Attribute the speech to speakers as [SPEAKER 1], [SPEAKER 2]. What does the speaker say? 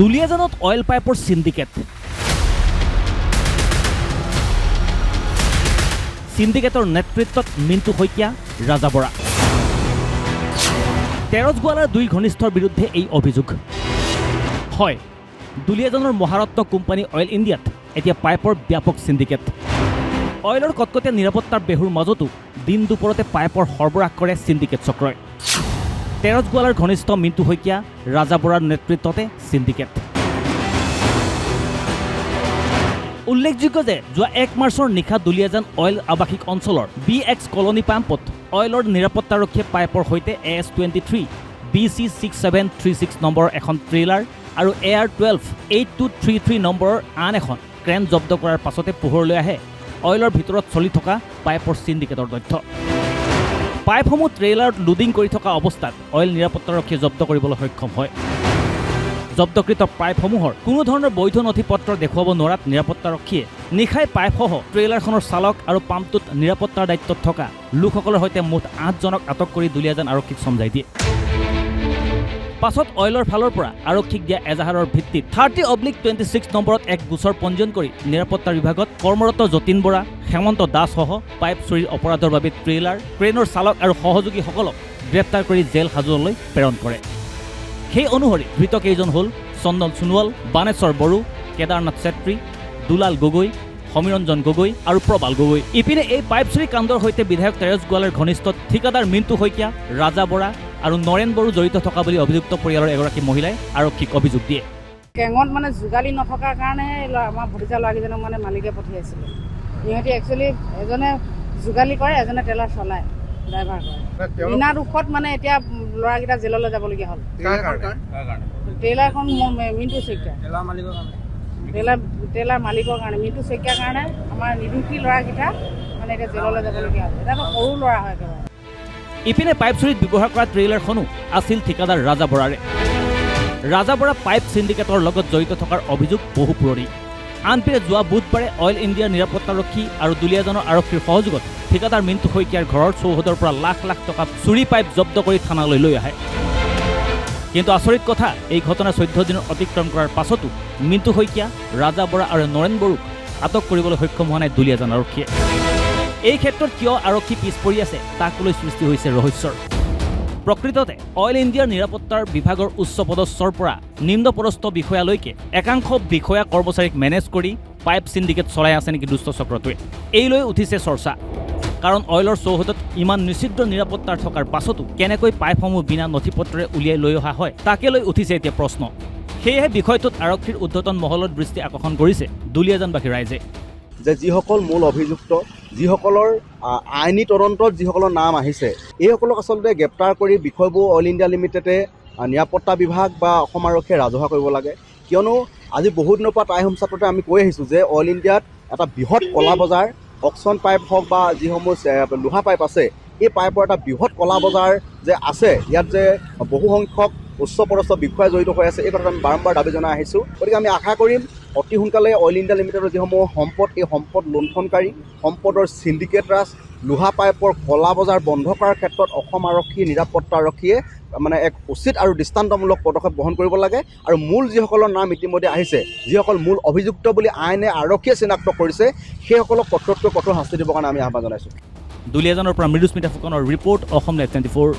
[SPEAKER 1] দুলিয়াজানত oil পাইপৰ syndicate. সিন্ডিকেটৰ নেতৃত্বত মিণ্টু শইকীয়া, ৰাজা বৰা। তেৰজ গোৱালাৰ দুই ঘনিষ্ঠৰ বিৰুদ্ধে এই অভিযোগ। হয়, দুলিয়াজানৰ মহাৰত্ন কোম্পানী অয়েল ইণ্ডিয়াত এতিয়া পাইপৰ ব্যাপক সিন্ডিকেট। অয়েলৰ কটকটীয়া নিৰাপত্তাৰ বেহুৰ মাজতো দিন দুপৰতে পাইপৰ সৰবৰাহ কৰে সিন্ডিকেট চক্ৰই। তেৰজ গোৱালাৰ ঘনিষ্ঠ মিণ্টু শইকীয়া, ৰাজা বৰাৰ নেতৃত্বতে সিন্ডিকেট। উল্লেখযোগ্য যে যোৱা 1 মাৰ্চৰ নিশা দুলিয়াজান অয়েল আৱাসিক অঞ্চলৰ BX কলনী পাম্পত অয়েলৰ নিৰাপত্তাৰক্ষীয়ে পাইপৰ সৈতে AS-23 BC6736 নম্বৰৰ এখন ট্ৰেইলাৰ আৰু AR-128233 নম্বৰৰ আন এখন ক্ৰেন জব্দ কৰাৰ পাছতে পোহৰলৈ আহে অয়েলৰ ভিতৰত চলি থকা পাইপৰ সিন্ডিকেটৰ তথ্য। পাইপসমূহ ট্ৰেইলাৰত লোডিং কৰি থকা অৱস্থাত অয়েল নিৰাপত্তাৰক্ষীয়ে জব্দ কৰিবলৈ সক্ষম হয়। জব্দকৃত পাইপসমূহৰ কোনো ধৰণৰ বৈধ নথি পত্ৰ দেখুৱাব নোৱাৰাত নিৰাপত্তাৰক্ষীয়ে নিশাই পাইপসহ ট্ৰেইলাৰখনৰ চালক আৰু পাম্পটোত নিৰাপত্তাৰ দায়িত্বত থকা লোকসকলৰ সৈতে মুঠ 8 জনক আটক কৰি দুলিয়াজান আৰক্ষীক চমজাই দিয়ে। পাছত অয়েলৰ ফালৰ পৰা আৰক্ষীক দিয়া এজাহাৰৰ ভিত্তিত 30/26 নম্বৰত এক গোচৰ পঞ্জীয়ন কৰি নিৰাপত্তা বিভাগত কৰ্মৰত যতীন বৰা, হেমন্ত দাসসহ পাইপ চুৰিৰ অপৰাধৰ বাবে ট্ৰেইলাৰ, ক্ৰেনৰ চালক আৰু সহযোগীসকলক গ্ৰেপ্তাৰ কৰি জেল হাজতলৈ প্ৰেৰণ কৰে। সেই অনুসৰি ধৃতকেইজন হ'ল চন্দন সোণোৱাল, বানেশ্বৰ বড়ো, কেদাৰনাথ চেত্ৰী, দুলাল গগৈ, সমীৰঞ্জন গগৈ আৰু প্ৰবাল গগৈ। ইপিনে এই পাইপ চুৰি কাণ্ডৰ সৈতে বিধায়ক তেৰজ গোৱালাৰ ঘনিষ্ঠ ঠিকাদাৰ মিণ্টু শইকীয়া, ৰাজা বৰা আৰু নৰেন বড়ো জড়িত থকা বুলি অভিযুক্ত পৰিয়ালৰ এগৰাকী মহিলাই আৰক্ষীক অভিযোগ দিয়ে।
[SPEAKER 2] কেঙত মানে যোগালী নথকাৰ কাৰণে আমাৰ ভতিজা ল'ৰাকেইজনক মানে মালিকে পঠিয়াইছিলে। সিহঁতি একচুৱেলি এজনে যোগালী কৰে, এজনে ট্ৰেইলাৰ চলায়, ড্ৰাইভাৰ কৰে। বিনা দুখত মানে এতিয়া ল'ৰাকেইটা জেললৈ যাবলগীয়া হ'ল। ট্ৰেইলাৰখন মিণ্টু শইকীয়া, ট্ৰেইলাৰ মালিকৰ কাৰণে, মিণ্টু শইকীয়াৰ কাৰণে আমাৰ নিৰ্দোষী ল'ৰাকেইটা মানে এতিয়া জেললৈ যাবলগীয়া হ'ল। এতিয়াতো সৰু ল'ৰা হয় একেবাৰে।
[SPEAKER 1] ইপিনে পাইপ চুৰিত ব্যৱহাৰ কৰা ট্ৰেইলাৰখনো আছিল ঠিকাদাৰ ৰাজা বৰাৰে। ৰাজা বৰা পাইপ সিন্ডিকেটৰ লগত জড়িত থকাৰ অভিযোগ বহু পুৰণি। আনপিনে যোৱা বুধবাৰে অয়েল ইণ্ডিয়াৰ নিৰাপত্তাৰক্ষী আৰু দুলিয়াজানৰ আৰক্ষীৰ সহযোগত ঠিকাদাৰ মিণ্টু শইকীয়াৰ ঘৰৰ চৌহদৰ পৰা লাখ লাখ টকা চুৰি পাইপ জব্দ কৰি থানালৈ লৈ আহে। কিন্তু আচৰিত কথা, এই ঘটনা 14 দিনৰ অতিক্ৰম কৰাৰ পাছতো মিণ্টু শইকীয়া, ৰাজা বৰা আৰু নৰেন বড়োক আটক কৰিবলৈ সক্ষম হোৱা নাই দুলিয়াজান আৰক্ষীয়ে। এই ক্ষেত্ৰত কিয় আৰক্ষী পিছ পৰি আছে তাক লৈ সৃষ্টি হৈছে ৰহস্যৰ। প্ৰকৃততে অয়েল ইণ্ডিয়াৰ নিৰাপত্তাৰ বিভাগৰ উচ্চ পদস্থৰ পৰা নিম্নপদস্থ বিষয়ালৈকে একাংশ বিষয়া কৰ্মচাৰীক মেনেজ কৰি পাইপ সিন্ডিকেট চলাই আছে নেকি দুষ্ট চক্ৰটোৱে, এই লৈ উঠিছে চৰ্চা। কাৰণ অয়েলৰ চৌহদত ইমান নিষিদ্ধ নিৰাপত্তাৰ থকাৰ পাছতো কেনেকৈ পাইপসমূহ বিনা নথি পত্ৰৰে উলিয়াই লৈ অহা হয় তাকে লৈ উঠিছে এতিয়া প্ৰশ্ন। সেয়েহে বিষয়টোত আৰক্ষীৰ ঊৰ্ধ্বতন মহলৰ দৃষ্টি আকৰ্ষণ কৰিছে দুলিয়াজানবাসী ৰাইজে।
[SPEAKER 3] যে যিসকল মূল অভিযুক্ত, যিসকলৰ আইনী তদন্তত যিসকলৰ নাম আহিছে, এইসকলক আচলতে গ্ৰেপ্তাৰ কৰি বিষয়বোৰ অইল ইণ্ডিয়া লিমিটেডে নিৰাপত্তা বিভাগ বা অসম আৰক্ষীয়ে ৰাজহুৱা কৰিব লাগে। কিয়নো আজি বহু দিনৰ পৰা টাই হোম ছাত্ৰতে আমি কৈ আহিছোঁ যে অইল ইণ্ডিয়াত এটা বৃহৎ কলা বজাৰ, অকচন পাইপ হওক বা যিসমূহ লোহা পাইপ আছে, এই পাইপৰ এটা বৃহৎ কলা বজাৰ যে আছে, ইয়াত যে বহু সংখ্যক উচ্চ পদস্থ বিষয়া জড়িত হৈ আছে, এই কথাটো আমি বাৰম্বাৰ দাবী জনাই আহিছোঁ। গতিকে আমি আশা কৰিম অতি সোনকালে অইল ইণ্ডিয়া লিমিটেডৰ যিসমূহ সম্পদ, এই সম্পদ লুণ্ঠনকাৰী, সম্পদৰ সিন্ডিকেট ৰাজ, লোহা পাইপৰ কলা বজাৰ বন্ধ কৰাৰ ক্ষেত্ৰত অসম আৰক্ষী, নিৰাপত্তা আৰক্ষীয়ে মানে এক উচিত আৰু দৃষ্টান্তমূলক পদক্ষেপ গ্ৰহণ কৰিব লাগে। আৰু মূল যিসকলৰ নাম ইতিমধ্যে আহিছে, যিসকল মূল অভিযুক্ত বুলি আইনে আৰক্ষীয়ে চিনাক্ত কৰিছে, সেইসকলক কঠোৰতকৈ কঠোৰ শাস্তি দিবৰ কাৰণে আমি আহ্বান জনাইছোঁ।
[SPEAKER 1] দুলিয়াজানৰ পৰা মৃদুস্মিতা ফুকনৰ ৰিপৰ্ট, অসম লাইভ 24।